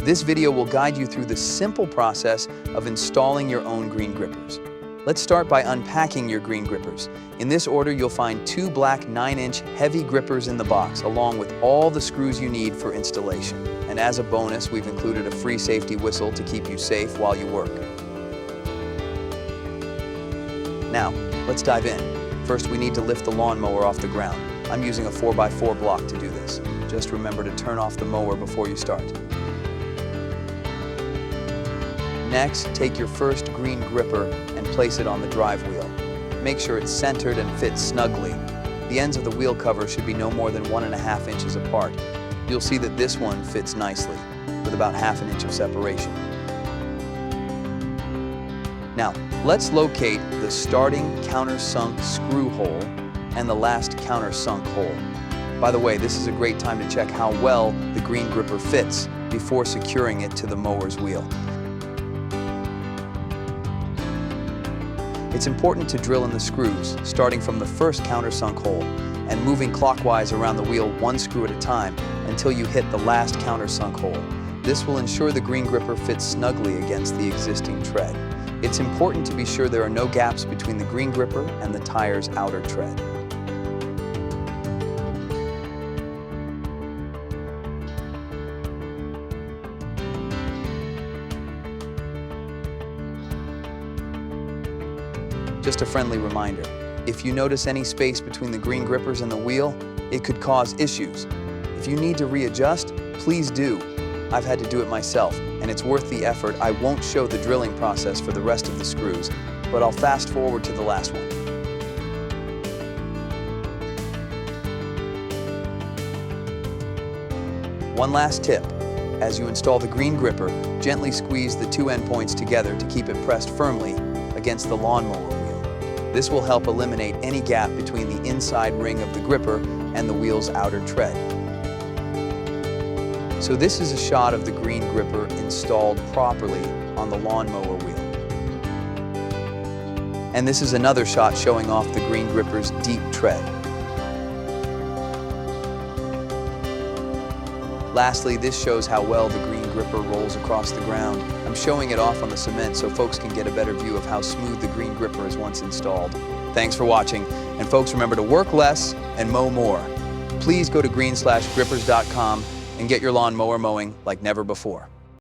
This video will guide you through the simple process of installing your own green grippers. Let's start by unpacking your green grippers. In this order, you'll find 2 black 9-inch heavy grippers in the box, along with all the screws you need for installation. And as a bonus, we've included a free safety whistle to keep you safe while you work. Now, let's dive in. First, we need to lift the lawnmower off the ground. I'm using a 4x4 block to do this. Just remember to turn off the mower before you start. Next, take your first green gripper and place it on the drive wheel. Make sure it's centered and fits snugly. The ends of the wheel cover should be no more than 1.5 inches apart. You'll see that this one fits nicely, with about 1/2 inch of separation. Now, let's locate the starting countersunk screw hole and the last countersunk hole. By the way, this is a great time to check how well the green gripper fits before securing it to the mower's wheel. It's important to drill in the screws, starting from the first countersunk hole and moving clockwise around the wheel 1 screw at a time until you hit the last countersunk hole. This will ensure the green gripper fits snugly against the existing tread. It's important to be sure there are no gaps between the green gripper and the tire's outer tread. Just a friendly reminder, if you notice any space between the green grippers and the wheel, it could cause issues. If you need to readjust, please do. I've had to do it myself, and it's worth the effort. I won't show the drilling process for the rest of the screws, but I'll fast forward to the last one. One last tip. As you install the green gripper, gently squeeze the 2 endpoints together to keep it pressed firmly against the lawnmower wheel. This will help eliminate any gap between the inside ring of the gripper and the wheel's outer tread. So this is a shot of the green gripper installed properly on the lawnmower wheel. And this is another shot showing off the green gripper's deep tread. Lastly, this shows how well the green gripper rolls across the ground. I'm showing it off on the cement so folks can get a better view of how smooth the green gripper is once installed. Thanks for watching, and folks, remember to work less and mow more. Please go to green-grippers.com and get your lawn mower mowing like never before.